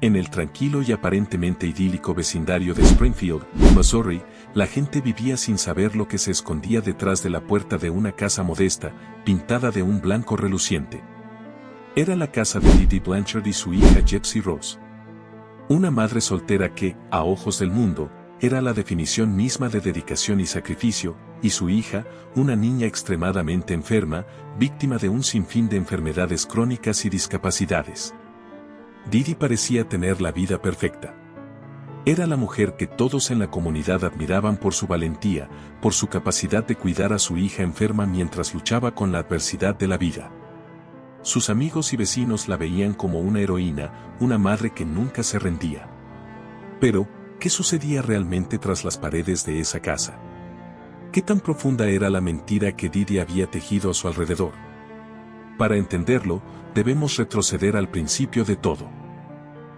En el tranquilo y aparentemente idílico vecindario de Springfield, Missouri, la gente vivía sin saber lo que se escondía detrás de la puerta de una casa modesta, pintada de un blanco reluciente. Era la casa de Dee Dee Blanchard y su hija Gypsy Rose. Una madre soltera que, a ojos del mundo, era la definición misma de dedicación y sacrificio, y su hija, una niña extremadamente enferma, víctima de un sinfín de enfermedades crónicas y discapacidades. Dee Dee parecía tener la vida perfecta. Era la mujer que todos en la comunidad admiraban por su valentía, por su capacidad de cuidar a su hija enferma mientras luchaba con la adversidad de la vida. Sus amigos y vecinos la veían como una heroína, una madre que nunca se rendía. Pero, ¿qué sucedía realmente tras las paredes de esa casa? ¿Qué tan profunda era la mentira que Dee Dee había tejido a su alrededor? Para entenderlo, debemos retroceder al principio de todo.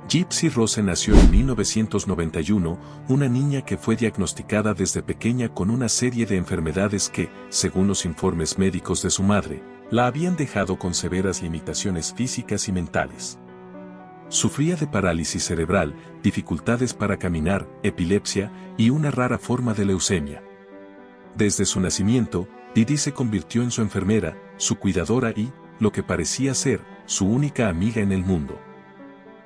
Gypsy Rose nació en 1991, una niña que fue diagnosticada desde pequeña con una serie de enfermedades que, según los informes médicos de su madre, la habían dejado con severas limitaciones físicas y mentales. Sufría de parálisis cerebral, dificultades para caminar, epilepsia y una rara forma de leucemia. Desde su nacimiento, Dee Dee se convirtió en su enfermera, su cuidadora y, lo que parecía ser, su única amiga en el mundo.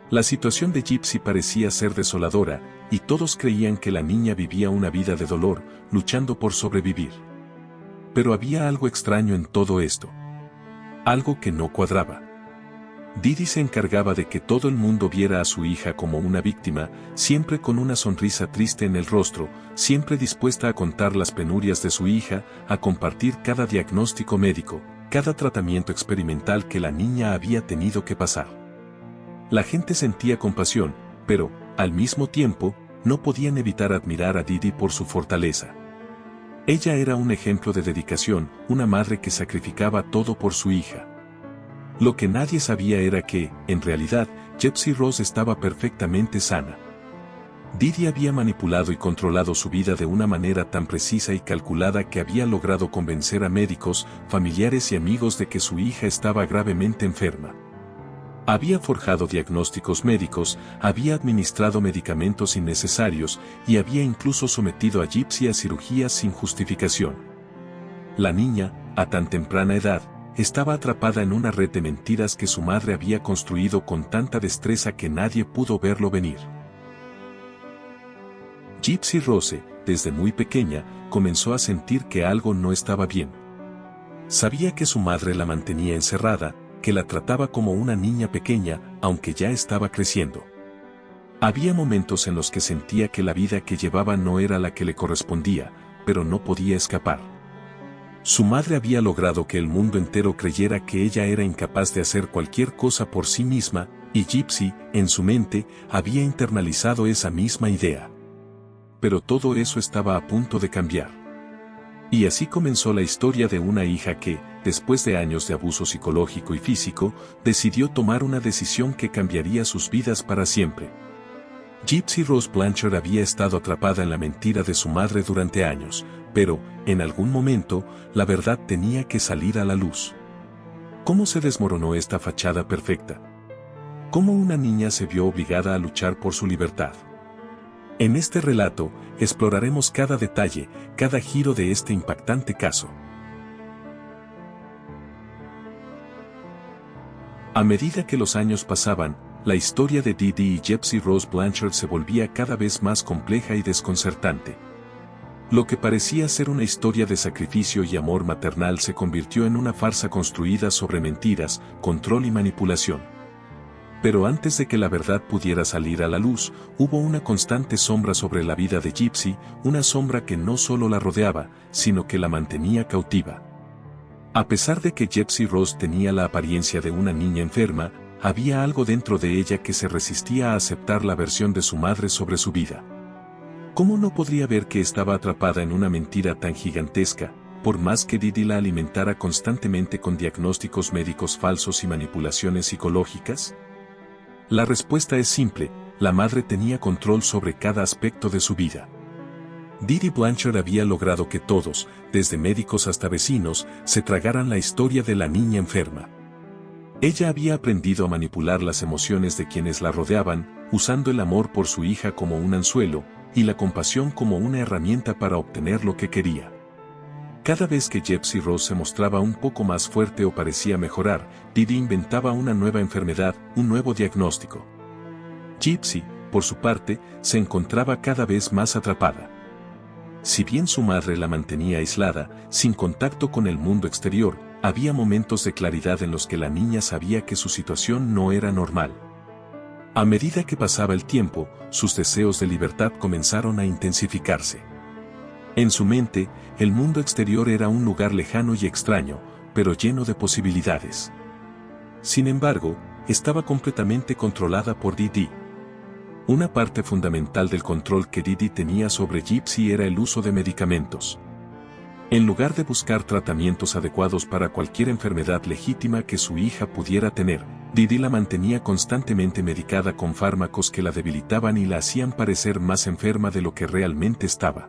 La situación de Gypsy parecía ser desoladora, y todos creían que la niña vivía una vida de dolor, luchando por sobrevivir. Pero había algo extraño en todo esto. Algo que no cuadraba. Dee Dee se encargaba de que todo el mundo viera a su hija como una víctima, siempre con una sonrisa triste en el rostro, siempre dispuesta a contar las penurias de su hija, a compartir cada diagnóstico médico, cada tratamiento experimental que la niña había tenido que pasar. La gente sentía compasión, pero, al mismo tiempo, no podían evitar admirar a Dee Dee por su fortaleza. Ella era un ejemplo de dedicación, una madre que sacrificaba todo por su hija. Lo que nadie sabía era que, en realidad, Gypsy Rose estaba perfectamente sana. Dee Dee había manipulado y controlado su vida de una manera tan precisa y calculada que había logrado convencer a médicos, familiares y amigos de que su hija estaba gravemente enferma. Había forjado diagnósticos médicos, había administrado medicamentos innecesarios y había incluso sometido a Gypsy a cirugías sin justificación. La niña, a tan temprana edad, estaba atrapada en una red de mentiras que su madre había construido con tanta destreza que nadie pudo verlo venir. Gypsy Rose, desde muy pequeña, comenzó a sentir que algo no estaba bien. Sabía que su madre la mantenía encerrada, que la trataba como una niña pequeña, aunque ya estaba creciendo. Había momentos en los que sentía que la vida que llevaba no era la que le correspondía, pero no podía escapar. Su madre había logrado que el mundo entero creyera que ella era incapaz de hacer cualquier cosa por sí misma, y Gypsy, en su mente, había internalizado esa misma idea. Pero todo eso estaba a punto de cambiar. Y así comenzó la historia de una hija que, después de años de abuso psicológico y físico, decidió tomar una decisión que cambiaría sus vidas para siempre. Gypsy Rose Blanchard había estado atrapada en la mentira de su madre durante años, pero, en algún momento, la verdad tenía que salir a la luz. ¿Cómo se desmoronó esta fachada perfecta? ¿Cómo una niña se vio obligada a luchar por su libertad? En este relato, exploraremos cada detalle, cada giro de este impactante caso. A medida que los años pasaban, la historia de Dee Dee y Gypsy Rose Blanchard se volvía cada vez más compleja y desconcertante. Lo que parecía ser una historia de sacrificio y amor maternal se convirtió en una farsa construida sobre mentiras, control y manipulación. Pero antes de que la verdad pudiera salir a la luz, hubo una constante sombra sobre la vida de Gypsy, una sombra que no solo la rodeaba, sino que la mantenía cautiva. A pesar de que Gypsy Rose tenía la apariencia de una niña enferma, había algo dentro de ella que se resistía a aceptar la versión de su madre sobre su vida. ¿Cómo no podría ver que estaba atrapada en una mentira tan gigantesca, por más que Dee Dee la alimentara constantemente con diagnósticos médicos falsos y manipulaciones psicológicas? La respuesta es simple: la madre tenía control sobre cada aspecto de su vida. Dee Dee Blanchard había logrado que todos, desde médicos hasta vecinos, se tragaran la historia de la niña enferma. Ella había aprendido a manipular las emociones de quienes la rodeaban, usando el amor por su hija como un anzuelo, y la compasión como una herramienta para obtener lo que quería. Cada vez que Gypsy Rose se mostraba un poco más fuerte o parecía mejorar, Didi inventaba una nueva enfermedad, un nuevo diagnóstico. Gypsy, por su parte, se encontraba cada vez más atrapada. Si bien su madre la mantenía aislada, sin contacto con el mundo exterior, había momentos de claridad en los que la niña sabía que su situación no era normal. A medida que pasaba el tiempo, sus deseos de libertad comenzaron a intensificarse. En su mente, el mundo exterior era un lugar lejano y extraño, pero lleno de posibilidades. Sin embargo, estaba completamente controlada por Didi. Una parte fundamental del control que Didi tenía sobre Gypsy era el uso de medicamentos. En lugar de buscar tratamientos adecuados para cualquier enfermedad legítima que su hija pudiera tener, Didi la mantenía constantemente medicada con fármacos que la debilitaban y la hacían parecer más enferma de lo que realmente estaba.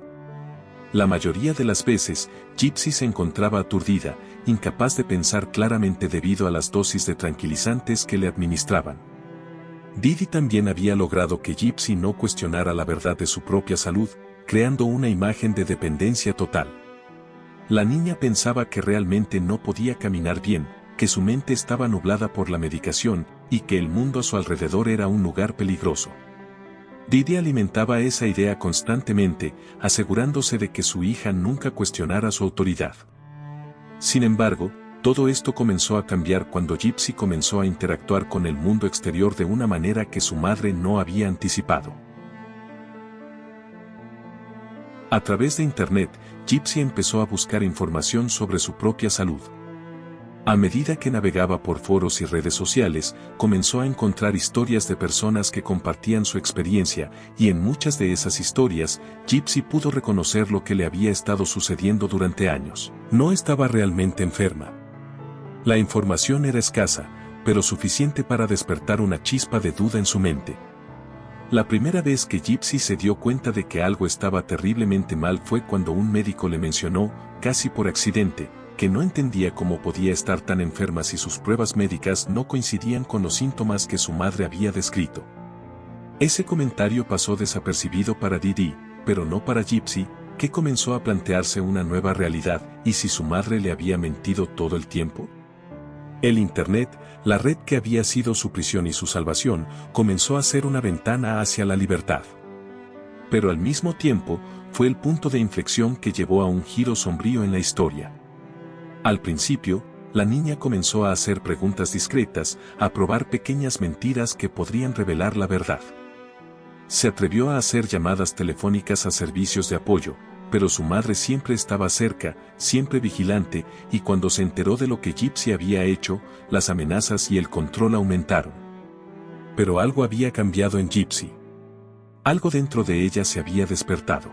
La mayoría de las veces, Gypsy se encontraba aturdida, incapaz de pensar claramente debido a las dosis de tranquilizantes que le administraban. Didi también había logrado que Gypsy no cuestionara la verdad de su propia salud, creando una imagen de dependencia total. La niña pensaba que realmente no podía caminar bien, que su mente estaba nublada por la medicación, y que el mundo a su alrededor era un lugar peligroso. Didi alimentaba esa idea constantemente, asegurándose de que su hija nunca cuestionara su autoridad. Sin embargo, todo esto comenzó a cambiar cuando Gypsy comenzó a interactuar con el mundo exterior de una manera que su madre no había anticipado. A través de Internet, Gypsy empezó a buscar información sobre su propia salud. A medida que navegaba por foros y redes sociales, comenzó a encontrar historias de personas que compartían su experiencia, y en muchas de esas historias, Gypsy pudo reconocer lo que le había estado sucediendo durante años. No estaba realmente enferma. La información era escasa, pero suficiente para despertar una chispa de duda en su mente. La primera vez que Gypsy se dio cuenta de que algo estaba terriblemente mal fue cuando un médico le mencionó, casi por accidente, que no entendía cómo podía estar tan enferma si sus pruebas médicas no coincidían con los síntomas que su madre había descrito. Ese comentario pasó desapercibido para Didi, pero no para Gypsy, que comenzó a plantearse una nueva realidad, ¿y si su madre le había mentido todo el tiempo? El Internet, la red que había sido su prisión y su salvación, comenzó a ser una ventana hacia la libertad. Pero al mismo tiempo, fue el punto de inflexión que llevó a un giro sombrío en la historia. Al principio, la niña comenzó a hacer preguntas discretas, a probar pequeñas mentiras que podrían revelar la verdad. Se atrevió a hacer llamadas telefónicas a servicios de apoyo, pero su madre siempre estaba cerca, siempre vigilante, y cuando se enteró de lo que Gypsy había hecho, las amenazas y el control aumentaron. Pero algo había cambiado en Gypsy. Algo dentro de ella se había despertado.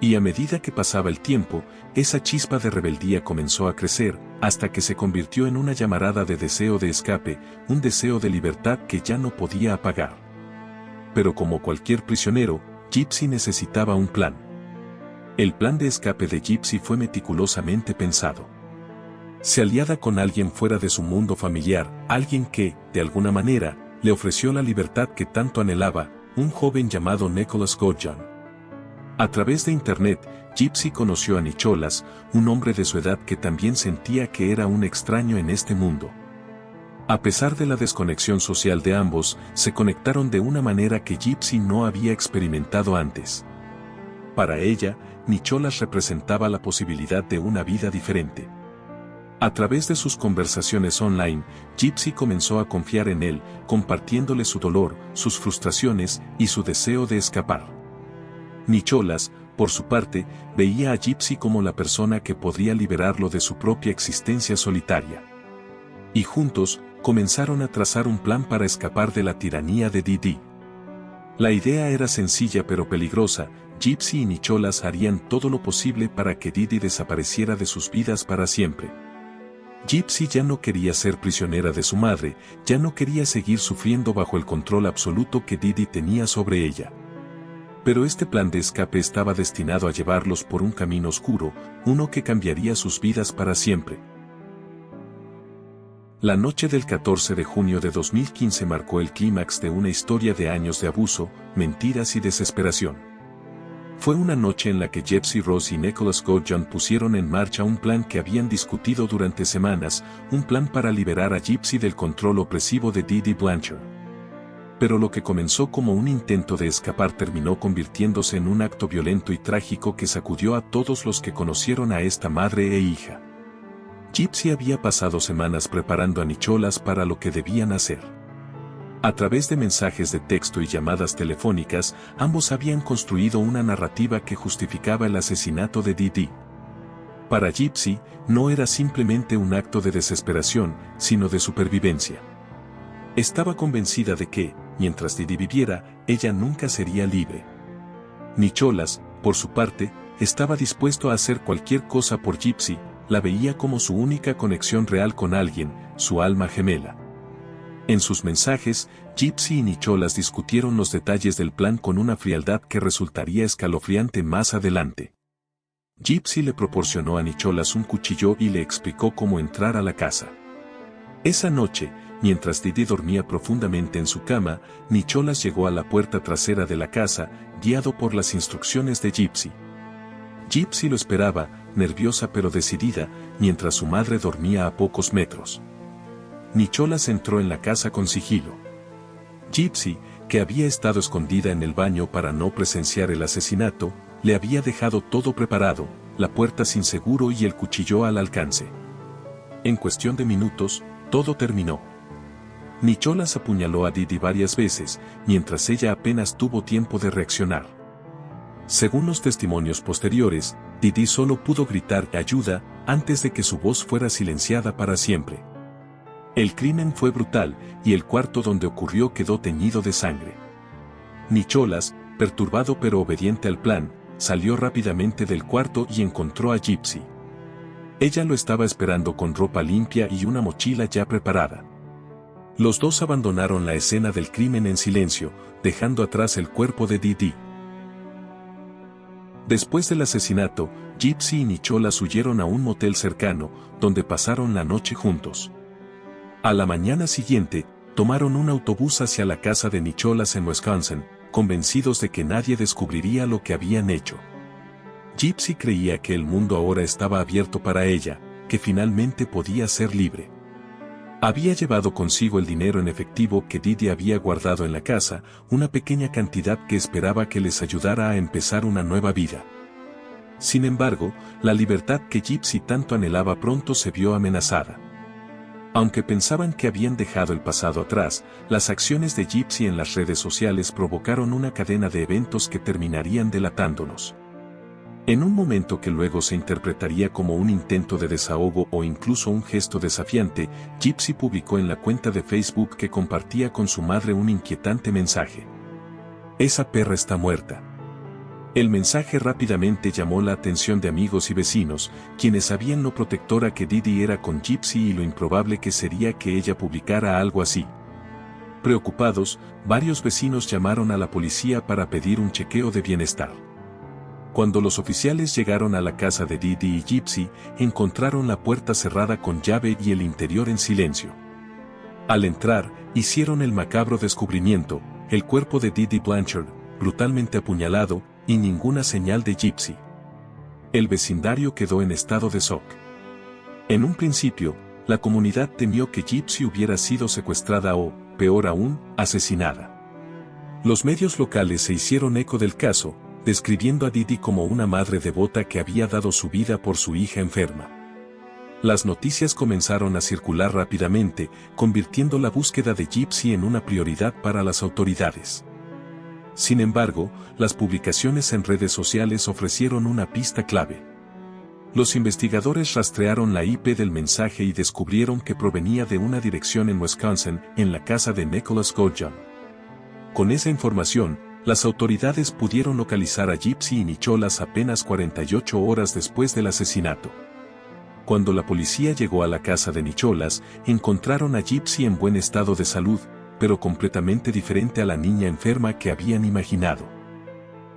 Y a medida que pasaba el tiempo, esa chispa de rebeldía comenzó a crecer, hasta que se convirtió en una llamarada de deseo de escape, un deseo de libertad que ya no podía apagar. Pero como cualquier prisionero, Gypsy necesitaba un plan. El plan de escape de Gypsy fue meticulosamente pensado. Se aliada con alguien fuera de su mundo familiar, alguien que, de alguna manera, le ofreció la libertad que tanto anhelaba, un joven llamado Nicholas Godjan. A través de Internet, Gypsy conoció a Nicholas, un hombre de su edad que también sentía que era un extraño en este mundo. A pesar de la desconexión social de ambos, se conectaron de una manera que Gypsy no había experimentado antes. Para ella, Nicholas representaba la posibilidad de una vida diferente. A través de sus conversaciones online, Gypsy comenzó a confiar en él, compartiéndole su dolor, sus frustraciones y su deseo de escapar. Nicholas, por su parte, veía a Gypsy como la persona que podría liberarlo de su propia existencia solitaria. Y juntos, comenzaron a trazar un plan para escapar de la tiranía de Didi. La idea era sencilla pero peligrosa. Gypsy y Nicholas harían todo lo posible para que Didi desapareciera de sus vidas para siempre. Gypsy ya no quería ser prisionera de su madre, ya no quería seguir sufriendo bajo el control absoluto que Didi tenía sobre ella. Pero este plan de escape estaba destinado a llevarlos por un camino oscuro, uno que cambiaría sus vidas para siempre. La noche del 14 de junio de 2015 marcó el clímax de una historia de años de abuso, mentiras y desesperación. Fue una noche en la que Gypsy Rose y Nicholas Gudjon pusieron en marcha un plan que habían discutido durante semanas, un plan para liberar a Gypsy del control opresivo de Dee Dee Blanchard. Pero lo que comenzó como un intento de escapar terminó convirtiéndose en un acto violento y trágico que sacudió a todos los que conocieron a esta madre e hija. Gypsy había pasado semanas preparando a Nicholas para lo que debían hacer. A través de mensajes de texto y llamadas telefónicas, ambos habían construido una narrativa que justificaba el asesinato de Dee Dee. Para Gypsy, no era simplemente un acto de desesperación, sino de supervivencia. Estaba convencida de que, mientras Dee Dee viviera, ella nunca sería libre. Nicholas, por su parte, estaba dispuesto a hacer cualquier cosa por Gypsy, la veía como su única conexión real con alguien, su alma gemela. En sus mensajes, Gypsy y Nicholas discutieron los detalles del plan con una frialdad que resultaría escalofriante más adelante. Gypsy le proporcionó a Nicholas un cuchillo y le explicó cómo entrar a la casa. Esa noche, mientras Dee Dee dormía profundamente en su cama, Nicholas llegó a la puerta trasera de la casa, guiado por las instrucciones de Gypsy. Gypsy lo esperaba, nerviosa pero decidida, mientras su madre dormía a pocos metros. Nicholas entró en la casa con sigilo. Gypsy, que había estado escondida en el baño para no presenciar el asesinato, le había dejado todo preparado, la puerta sin seguro y el cuchillo al alcance. En cuestión de minutos, todo terminó. Nicholas apuñaló a Dee Dee varias veces, mientras ella apenas tuvo tiempo de reaccionar. Según los testimonios posteriores, Dee Dee solo pudo gritar ayuda antes de que su voz fuera silenciada para siempre. El crimen fue brutal, y el cuarto donde ocurrió quedó teñido de sangre. Nicholas, perturbado pero obediente al plan, salió rápidamente del cuarto y encontró a Gypsy. Ella lo estaba esperando con ropa limpia y una mochila ya preparada. Los dos abandonaron la escena del crimen en silencio, dejando atrás el cuerpo de Dee Dee. Después del asesinato, Gypsy y Nicholas huyeron a un motel cercano, donde pasaron la noche juntos. A la mañana siguiente, tomaron un autobús hacia la casa de Nicholas en Wisconsin, convencidos de que nadie descubriría lo que habían hecho. Gypsy creía que el mundo ahora estaba abierto para ella, que finalmente podía ser libre. Había llevado consigo el dinero en efectivo que Dee Dee había guardado en la casa, una pequeña cantidad que esperaba que les ayudara a empezar una nueva vida. Sin embargo, la libertad que Gypsy tanto anhelaba pronto se vio amenazada. Aunque pensaban que habían dejado el pasado atrás, las acciones de Gypsy en las redes sociales provocaron una cadena de eventos que terminarían delatándonos. En un momento que luego se interpretaría como un intento de desahogo o incluso un gesto desafiante, Gypsy publicó en la cuenta de Facebook que compartía con su madre un inquietante mensaje. «Esa perra está muerta». El mensaje rápidamente llamó la atención de amigos y vecinos, quienes sabían lo protectora que Dee Dee era con Gypsy y lo improbable que sería que ella publicara algo así. Preocupados, varios vecinos llamaron a la policía para pedir un chequeo de bienestar. Cuando los oficiales llegaron a la casa de Dee Dee y Gypsy, encontraron la puerta cerrada con llave y el interior en silencio. Al entrar, hicieron el macabro descubrimiento, el cuerpo de Dee Dee Blanchard, brutalmente apuñalado, y ninguna señal de Gypsy. El vecindario quedó en estado de shock. En un principio, la comunidad temió que Gypsy hubiera sido secuestrada o, peor aún, asesinada. Los medios locales se hicieron eco del caso, describiendo a Dee Dee como una madre devota que había dado su vida por su hija enferma. Las noticias comenzaron a circular rápidamente, convirtiendo la búsqueda de Gypsy en una prioridad para las autoridades. Sin embargo, las publicaciones en redes sociales ofrecieron una pista clave. Los investigadores rastrearon la IP del mensaje y descubrieron que provenía de una dirección en Wisconsin, en la casa de Nicholas Gudjon. Con esa información, las autoridades pudieron localizar a Gypsy y Nicholas apenas 48 horas después del asesinato. Cuando la policía llegó a la casa de Nicholas, encontraron a Gypsy en buen estado de salud, pero completamente diferente a la niña enferma que habían imaginado.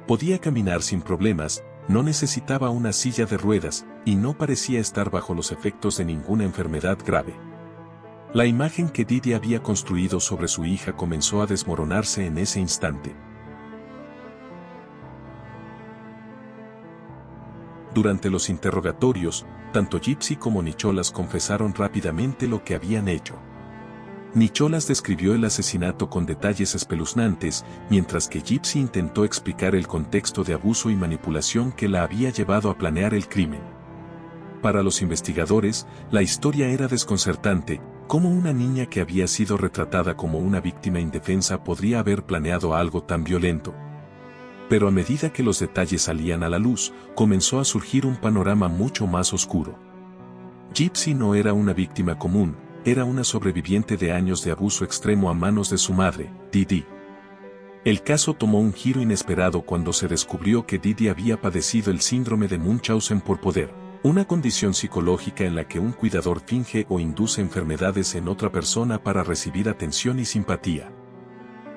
Podía caminar sin problemas, no necesitaba una silla de ruedas, y no parecía estar bajo los efectos de ninguna enfermedad grave. La imagen que Didi había construido sobre su hija comenzó a desmoronarse en ese instante. Durante los interrogatorios, tanto Gypsy como Nicholas confesaron rápidamente lo que habían hecho. Nicholas describió el asesinato con detalles espeluznantes, mientras que Gypsy intentó explicar el contexto de abuso y manipulación que la había llevado a planear el crimen. Para los investigadores, la historia era desconcertante, cómo una niña que había sido retratada como una víctima indefensa podría haber planeado algo tan violento. Pero a medida que los detalles salían a la luz, comenzó a surgir un panorama mucho más oscuro. Gypsy no era una víctima común, era una sobreviviente de años de abuso extremo a manos de su madre, Didi. El caso tomó un giro inesperado cuando se descubrió que Didi había padecido el síndrome de Munchausen por poder, una condición psicológica en la que un cuidador finge o induce enfermedades en otra persona para recibir atención y simpatía.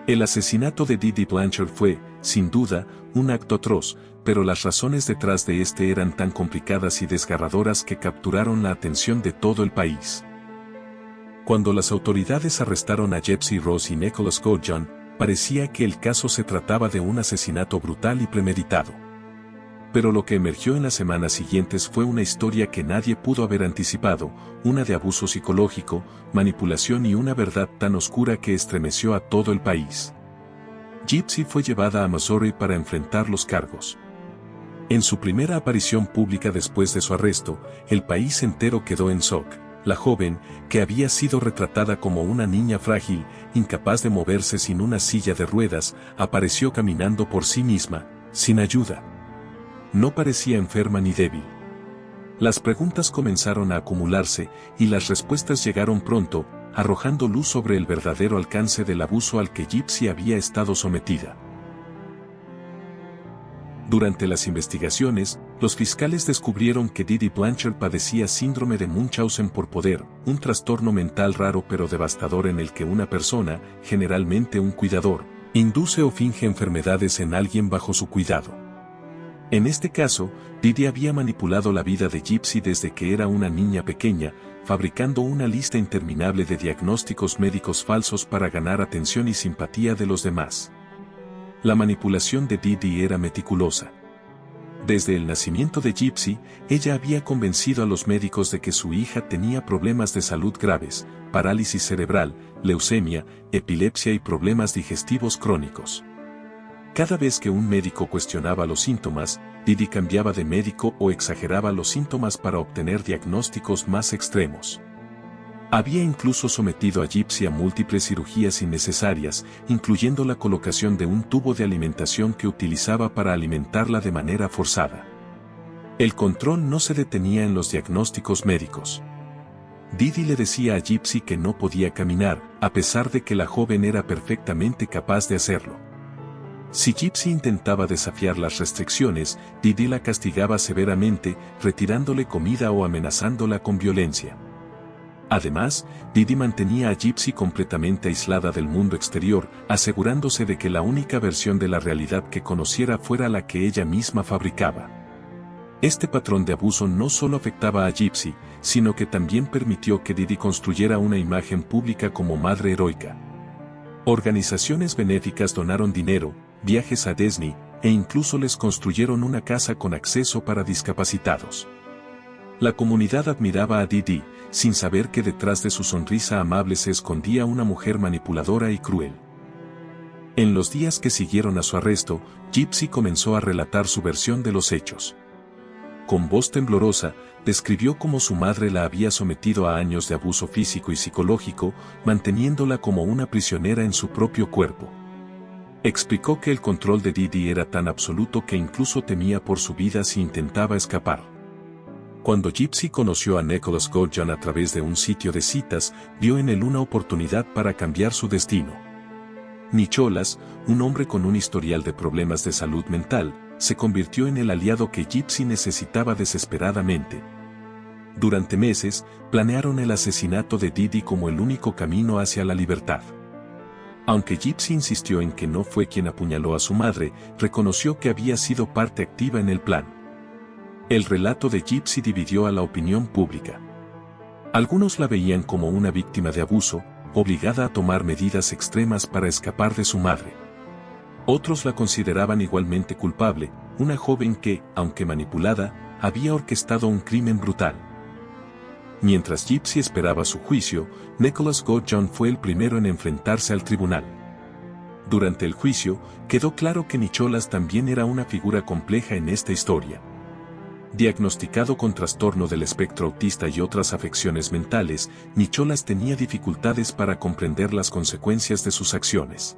El asesinato de Didi Blanchard fue, sin duda, un acto atroz, pero las razones detrás de este eran tan complicadas y desgarradoras que capturaron la atención de todo el país. Cuando las autoridades arrestaron a Gypsy Rose y Nicholas Goodjohn, parecía que el caso se trataba de un asesinato brutal y premeditado. Pero lo que emergió en las semanas siguientes fue una historia que nadie pudo haber anticipado, una de abuso psicológico, manipulación y una verdad tan oscura que estremeció a todo el país. Gypsy fue llevada a Missouri para enfrentar los cargos. En su primera aparición pública después de su arresto, el país entero quedó en shock. La joven, que había sido retratada como una niña frágil, incapaz de moverse sin una silla de ruedas, apareció caminando por sí misma, sin ayuda. No parecía enferma ni débil. Las preguntas comenzaron a acumularse, y las respuestas llegaron pronto, arrojando luz sobre el verdadero alcance del abuso al que Gypsy había estado sometida. Durante las investigaciones, los fiscales descubrieron que Didi Blanchard padecía síndrome de Munchausen por poder, un trastorno mental raro pero devastador en el que una persona, generalmente un cuidador, induce o finge enfermedades en alguien bajo su cuidado. En este caso, Didi había manipulado la vida de Gypsy desde que era una niña pequeña, fabricando una lista interminable de diagnósticos médicos falsos para ganar atención y simpatía de los demás. La manipulación de Didi era meticulosa. Desde el nacimiento de Gypsy, ella había convencido a los médicos de que su hija tenía problemas de salud graves, parálisis cerebral, leucemia, epilepsia y problemas digestivos crónicos. Cada vez que un médico cuestionaba los síntomas, Didi cambiaba de médico o exageraba los síntomas para obtener diagnósticos más extremos. Había incluso sometido a Gypsy a múltiples cirugías innecesarias, incluyendo la colocación de un tubo de alimentación que utilizaba para alimentarla de manera forzada. El control no se detenía en los diagnósticos médicos. Didi le decía a Gypsy que no podía caminar, a pesar de que la joven era perfectamente capaz de hacerlo. Si Gypsy intentaba desafiar las restricciones, Didi la castigaba severamente, retirándole comida o amenazándola con violencia. Además, Didi mantenía a Gypsy completamente aislada del mundo exterior, asegurándose de que la única versión de la realidad que conociera fuera la que ella misma fabricaba. Este patrón de abuso no solo afectaba a Gypsy, sino que también permitió que Didi construyera una imagen pública como madre heroica. Organizaciones benéficas donaron dinero, viajes a Disney, e incluso les construyeron una casa con acceso para discapacitados. La comunidad admiraba a Didi, sin saber que detrás de su sonrisa amable se escondía una mujer manipuladora y cruel. En los días que siguieron a su arresto, Gypsy comenzó a relatar su versión de los hechos. Con voz temblorosa, describió cómo su madre la había sometido a años de abuso físico y psicológico, manteniéndola como una prisionera en su propio cuerpo. Explicó que el control de Didi era tan absoluto que incluso temía por su vida si intentaba escapar. Cuando Gypsy conoció a Nicholas Goodjohn a través de un sitio de citas, vio en él una oportunidad para cambiar su destino. Nicholas, un hombre con un historial de problemas de salud mental, se convirtió en el aliado que Gypsy necesitaba desesperadamente. Durante meses, planearon el asesinato de Didi como el único camino hacia la libertad. Aunque Gypsy insistió en que no fue quien apuñaló a su madre, reconoció que había sido parte activa en el plan. El relato de Gypsy dividió a la opinión pública. Algunos la veían como una víctima de abuso, obligada a tomar medidas extremas para escapar de su madre. Otros la consideraban igualmente culpable, una joven que, aunque manipulada, había orquestado un crimen brutal. Mientras Gypsy esperaba su juicio, Nicholas Goodjohn fue el primero en enfrentarse al tribunal. Durante el juicio, quedó claro que Nicholas también era una figura compleja en esta historia. Diagnosticado con trastorno del espectro autista y otras afecciones mentales, Nicholas tenía dificultades para comprender las consecuencias de sus acciones.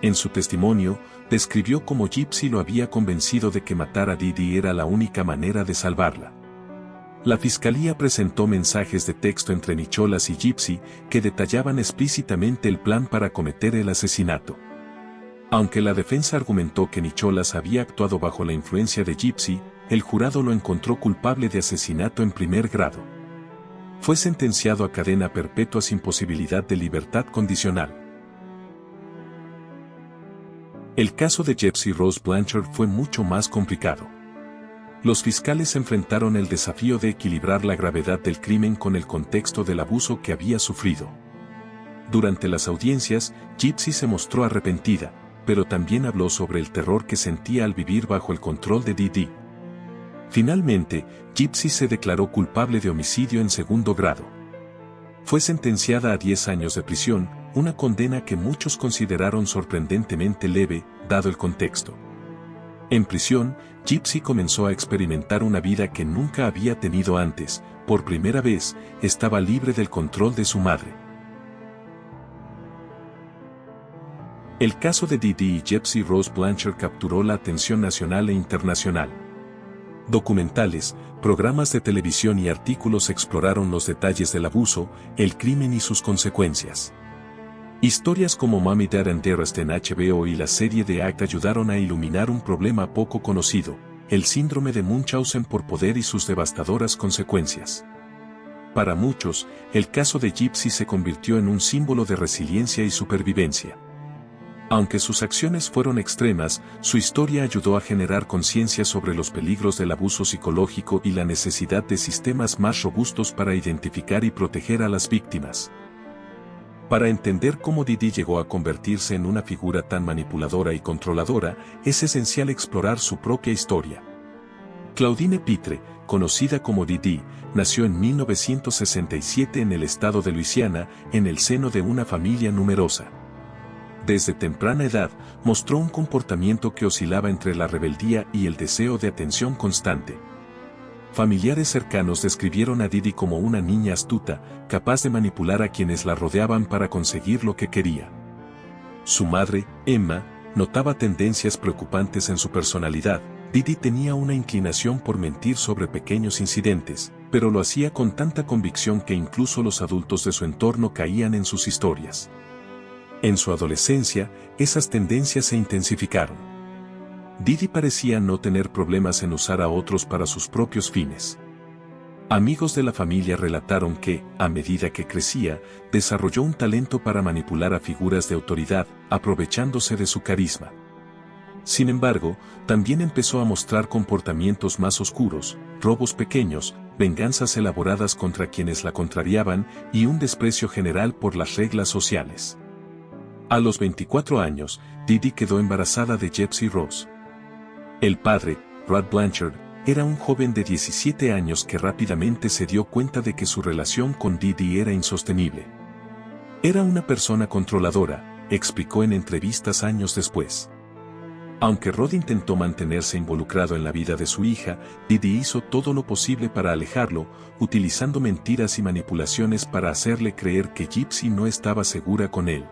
En su testimonio, describió cómo Gypsy lo había convencido de que matar a Didi era la única manera de salvarla. La fiscalía presentó mensajes de texto entre Nicholas y Gypsy que detallaban explícitamente el plan para cometer el asesinato. Aunque la defensa argumentó que Nicholas había actuado bajo la influencia de Gypsy, el jurado lo encontró culpable de asesinato en primer grado. Fue sentenciado a cadena perpetua sin posibilidad de libertad condicional. El caso de Gypsy Rose Blanchard fue mucho más complicado. Los fiscales enfrentaron el desafío de equilibrar la gravedad del crimen con el contexto del abuso que había sufrido. Durante las audiencias, Gypsy se mostró arrepentida, pero también habló sobre el terror que sentía al vivir bajo el control de Didi. Finalmente, Gypsy se declaró culpable de homicidio en segundo grado. Fue sentenciada a 10 años de prisión, una condena que muchos consideraron sorprendentemente leve, dado el contexto. En prisión, Gypsy comenzó a experimentar una vida que nunca había tenido antes. Por primera vez, estaba libre del control de su madre. El caso de Didi y Gypsy Rose Blanchard capturó la atención nacional e internacional. Documentales, programas de televisión y artículos exploraron los detalles del abuso, el crimen y sus consecuencias. Historias como Mommy, Dad and Dearest en HBO y la serie The Act ayudaron a iluminar un problema poco conocido, el síndrome de Munchausen por poder y sus devastadoras consecuencias. Para muchos, el caso de Gypsy se convirtió en un símbolo de resiliencia y supervivencia. Aunque sus acciones fueron extremas, su historia ayudó a generar conciencia sobre los peligros del abuso psicológico y la necesidad de sistemas más robustos para identificar y proteger a las víctimas. Para entender cómo Didi llegó a convertirse en una figura tan manipuladora y controladora, es esencial explorar su propia historia. Claudine Pitre, conocida como Didi, nació en 1967 en el estado de Luisiana, en el seno de una familia numerosa. Desde temprana edad, mostró un comportamiento que oscilaba entre la rebeldía y el deseo de atención constante. Familiares cercanos describieron a Didi como una niña astuta, capaz de manipular a quienes la rodeaban para conseguir lo que quería. Su madre, Emma, notaba tendencias preocupantes en su personalidad. Didi tenía una inclinación por mentir sobre pequeños incidentes, pero lo hacía con tanta convicción que incluso los adultos de su entorno caían en sus historias. En su adolescencia, esas tendencias se intensificaron. Didi parecía no tener problemas en usar a otros para sus propios fines. Amigos de la familia relataron que, a medida que crecía, desarrolló un talento para manipular a figuras de autoridad, aprovechándose de su carisma. Sin embargo, también empezó a mostrar comportamientos más oscuros, robos pequeños, venganzas elaboradas contra quienes la contrariaban y un desprecio general por las reglas sociales. A los 24 años, Didi quedó embarazada de Gypsy Rose. El padre, Rod Blanchard, era un joven de 17 años que rápidamente se dio cuenta de que su relación con Didi era insostenible. Era una persona controladora, explicó en entrevistas años después. Aunque Rod intentó mantenerse involucrado en la vida de su hija, Didi hizo todo lo posible para alejarlo, utilizando mentiras y manipulaciones para hacerle creer que Gypsy no estaba segura con él.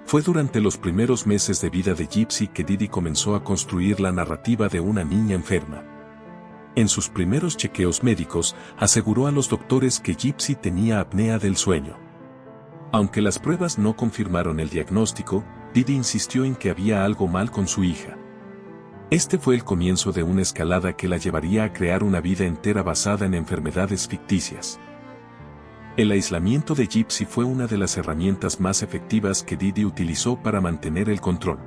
Fue durante los primeros meses de vida de Gypsy que Didi comenzó a construir la narrativa de una niña enferma. En sus primeros chequeos médicos, aseguró a los doctores que Gypsy tenía apnea del sueño. Aunque las pruebas no confirmaron el diagnóstico, Didi insistió en que había algo mal con su hija. Este fue el comienzo de una escalada que la llevaría a crear una vida entera basada en enfermedades ficticias. El aislamiento de Gypsy fue una de las herramientas más efectivas que Didi utilizó para mantener el control.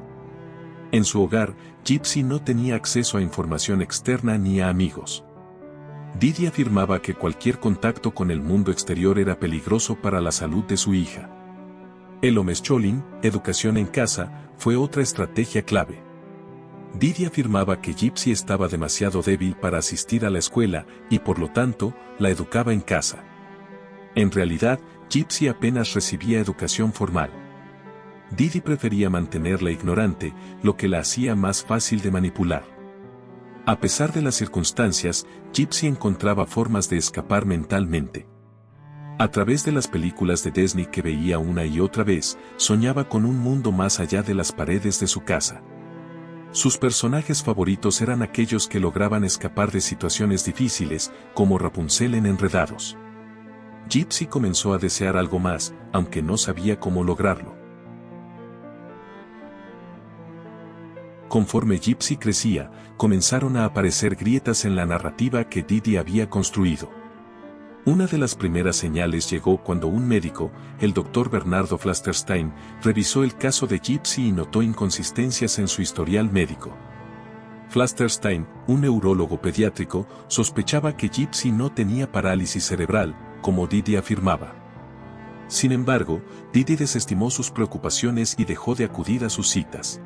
En su hogar, Gypsy no tenía acceso a información externa ni a amigos. Didi afirmaba que cualquier contacto con el mundo exterior era peligroso para la salud de su hija. El homeschooling, educación en casa, fue otra estrategia clave. Didi afirmaba que Gypsy estaba demasiado débil para asistir a la escuela y por lo tanto, la educaba en casa. En realidad, Gypsy apenas recibía educación formal. Didi prefería mantenerla ignorante, lo que la hacía más fácil de manipular. A pesar de las circunstancias, Gypsy encontraba formas de escapar mentalmente. A través de las películas de Disney que veía una y otra vez, soñaba con un mundo más allá de las paredes de su casa. Sus personajes favoritos eran aquellos que lograban escapar de situaciones difíciles, como Rapunzel en Enredados. Gypsy comenzó a desear algo más, aunque no sabía cómo lograrlo. Conforme Gypsy crecía, comenzaron a aparecer grietas en la narrativa que Didi había construido. Una de las primeras señales llegó cuando un médico, el Dr. Bernardo Flasterstein, revisó el caso de Gypsy y notó inconsistencias en su historial médico. Flasterstein, un neurólogo pediátrico, sospechaba que Gypsy no tenía parálisis cerebral, como Didi afirmaba. Sin embargo, Didi desestimó sus preocupaciones y dejó de acudir a sus citas.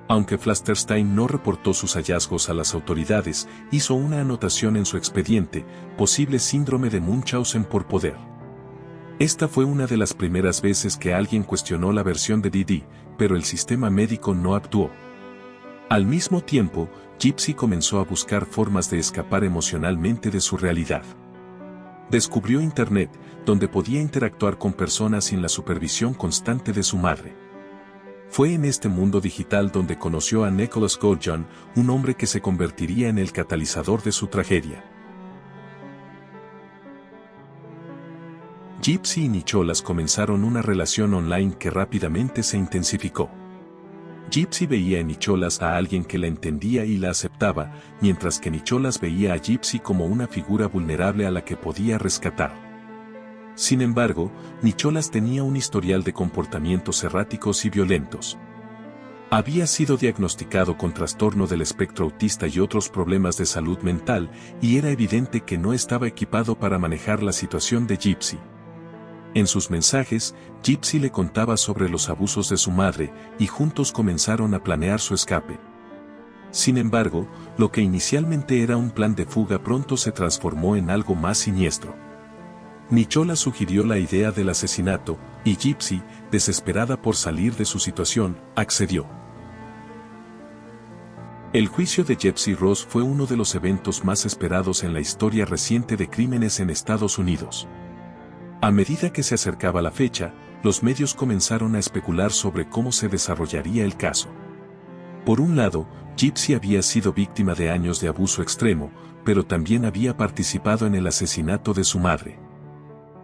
Aunque Flasterstein no reportó sus hallazgos a las autoridades, hizo una anotación en su expediente, posible síndrome de Munchausen por poder. Esta fue una de las primeras veces que alguien cuestionó la versión de Didi, pero el sistema médico no actuó. Al mismo tiempo, Gypsy comenzó a buscar formas de escapar emocionalmente de su realidad. Descubrió Internet, donde podía interactuar con personas sin la supervisión constante de su madre. Fue en este mundo digital donde conoció a Nicholas Goujon, un hombre que se convertiría en el catalizador de su tragedia. Gypsy y Nicholas comenzaron una relación online que rápidamente se intensificó. Gypsy veía en Nicholas a alguien que la entendía y la aceptaba, mientras que Nicholas veía a Gypsy como una figura vulnerable a la que podía rescatar. Sin embargo, Nicholas tenía un historial de comportamientos erráticos y violentos. Había sido diagnosticado con trastorno del espectro autista y otros problemas de salud mental, y era evidente que no estaba equipado para manejar la situación de Gypsy. En sus mensajes, Gypsy le contaba sobre los abusos de su madre, y juntos comenzaron a planear su escape. Sin embargo, lo que inicialmente era un plan de fuga pronto se transformó en algo más siniestro. Nicholas sugirió la idea del asesinato, y Gypsy, desesperada por salir de su situación, accedió. El juicio de Gypsy Rose fue uno de los eventos más esperados en la historia reciente de crímenes en Estados Unidos. A medida que se acercaba la fecha, los medios comenzaron a especular sobre cómo se desarrollaría el caso. Por un lado, Gypsy había sido víctima de años de abuso extremo, pero también había participado en el asesinato de su madre.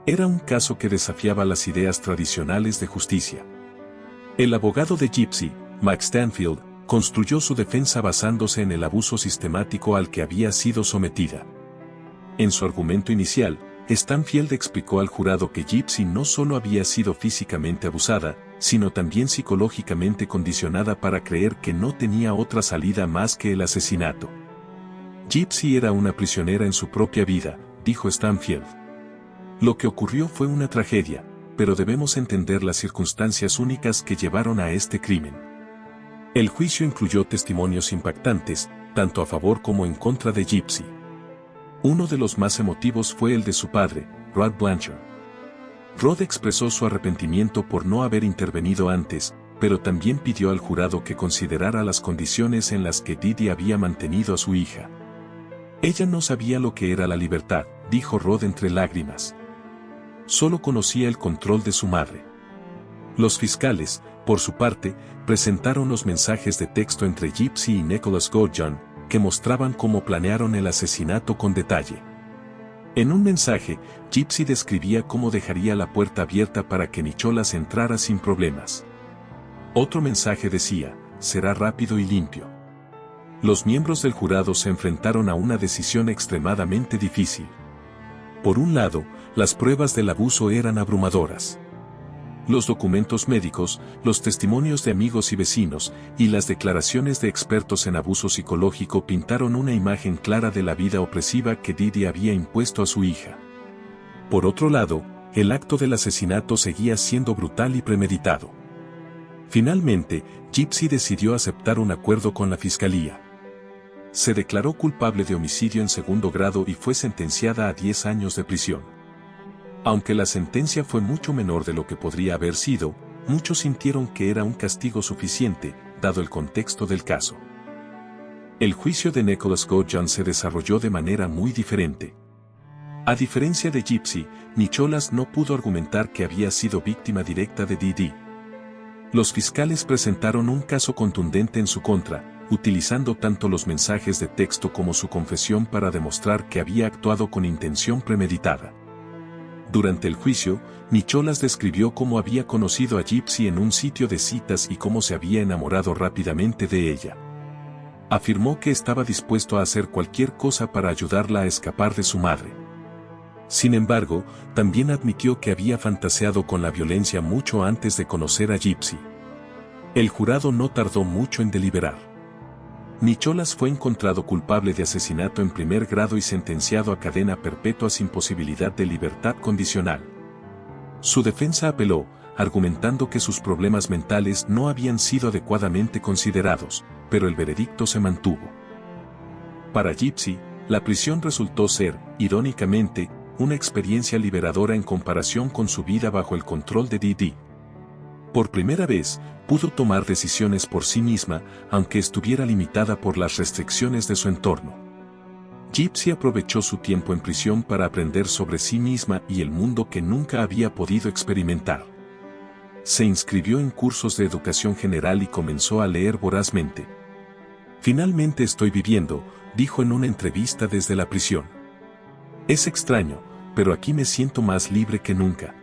Era un caso que desafiaba las ideas tradicionales de justicia. El abogado de Gypsy, Max Stanfield, construyó su defensa basándose en el abuso sistemático al que había sido sometida. En su argumento inicial, Stanfield explicó al jurado que Gypsy no solo había sido físicamente abusada, sino también psicológicamente condicionada para creer que no tenía otra salida más que el asesinato. Gypsy era una prisionera en su propia vida, dijo Stanfield. Lo que ocurrió fue una tragedia, pero debemos entender las circunstancias únicas que llevaron a este crimen. El juicio incluyó testimonios impactantes, tanto a favor como en contra de Gypsy. Uno de los más emotivos fue el de su padre, Rod Blanchard. Rod expresó su arrepentimiento por no haber intervenido antes, pero también pidió al jurado que considerara las condiciones en las que Didi había mantenido a su hija. Ella no sabía lo que era la libertad, dijo Rod entre lágrimas. Solo conocía el control de su madre. Los fiscales, por su parte, presentaron los mensajes de texto entre Gypsy y Nicholas Goujon, que mostraban cómo planearon el asesinato con detalle. En un mensaje, Gypsy describía cómo dejaría la puerta abierta para que Nicholas entrara sin problemas. Otro mensaje decía, será rápido y limpio. Los miembros del jurado se enfrentaron a una decisión extremadamente difícil. Por un lado, las pruebas del abuso eran abrumadoras. Los documentos médicos, los testimonios de amigos y vecinos, y las declaraciones de expertos en abuso psicológico pintaron una imagen clara de la vida opresiva que Didi había impuesto a su hija. Por otro lado, el acto del asesinato seguía siendo brutal y premeditado. Finalmente, Gypsy decidió aceptar un acuerdo con la fiscalía. Se declaró culpable de homicidio en segundo grado y fue sentenciada a 10 años de prisión. Aunque la sentencia fue mucho menor de lo que podría haber sido, muchos sintieron que era un castigo suficiente, dado el contexto del caso. El juicio de Nicholas Godjan se desarrolló de manera muy diferente. A diferencia de Gypsy, Nicholas no pudo argumentar que había sido víctima directa de Didi. Los fiscales presentaron un caso contundente en su contra, utilizando tanto los mensajes de texto como su confesión para demostrar que había actuado con intención premeditada. Durante el juicio, Nicholas describió cómo había conocido a Gypsy en un sitio de citas y cómo se había enamorado rápidamente de ella. Afirmó que estaba dispuesto a hacer cualquier cosa para ayudarla a escapar de su madre. Sin embargo, también admitió que había fantaseado con la violencia mucho antes de conocer a Gypsy. El jurado no tardó mucho en deliberar. Nicholas fue encontrado culpable de asesinato en primer grado y sentenciado a cadena perpetua sin posibilidad de libertad condicional. Su defensa apeló, argumentando que sus problemas mentales no habían sido adecuadamente considerados, pero el veredicto se mantuvo. Para Gypsy, la prisión resultó ser, irónicamente, una experiencia liberadora en comparación con su vida bajo el control de Didi. Por primera vez, pudo tomar decisiones por sí misma, aunque estuviera limitada por las restricciones de su entorno. Gypsy aprovechó su tiempo en prisión para aprender sobre sí misma y el mundo que nunca había podido experimentar. Se inscribió en cursos de educación general y comenzó a leer vorazmente. Finalmente estoy viviendo, dijo en una entrevista desde la prisión. Es extraño, pero aquí me siento más libre que nunca.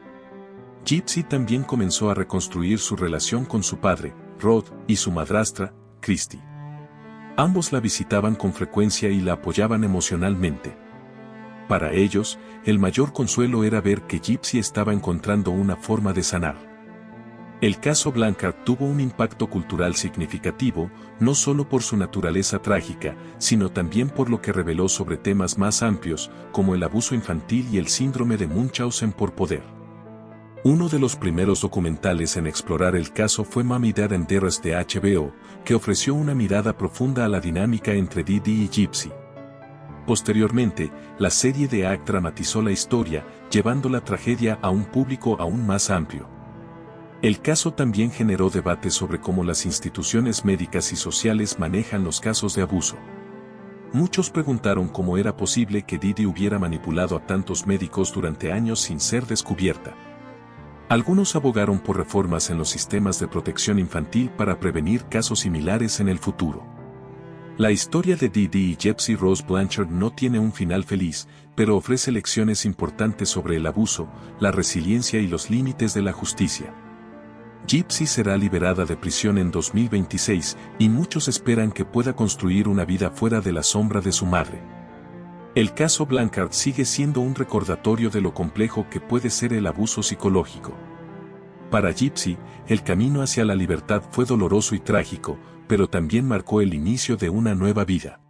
Gypsy también comenzó a reconstruir su relación con su padre, Rod, y su madrastra, Christy. Ambos la visitaban con frecuencia y la apoyaban emocionalmente. Para ellos, el mayor consuelo era ver que Gypsy estaba encontrando una forma de sanar. El caso Blanchard tuvo un impacto cultural significativo, no solo por su naturaleza trágica, sino también por lo que reveló sobre temas más amplios, como el abuso infantil y el síndrome de Munchausen por poder. Uno de los primeros documentales en explorar el caso fue Mommy Dad and Dearest de HBO, que ofreció una mirada profunda a la dinámica entre Didi y Gypsy. Posteriormente, la serie de ACT dramatizó la historia, llevando la tragedia a un público aún más amplio. El caso también generó debate sobre cómo las instituciones médicas y sociales manejan los casos de abuso. Muchos preguntaron cómo era posible que Didi hubiera manipulado a tantos médicos durante años sin ser descubierta. Algunos abogaron por reformas en los sistemas de protección infantil para prevenir casos similares en el futuro. La historia de Didi y Gypsy Rose Blanchard no tiene un final feliz, pero ofrece lecciones importantes sobre el abuso, la resiliencia y los límites de la justicia. Gypsy será liberada de prisión en 2026 y muchos esperan que pueda construir una vida fuera de la sombra de su madre. El caso Blanchard sigue siendo un recordatorio de lo complejo que puede ser el abuso psicológico. Para Gypsy, el camino hacia la libertad fue doloroso y trágico, pero también marcó el inicio de una nueva vida.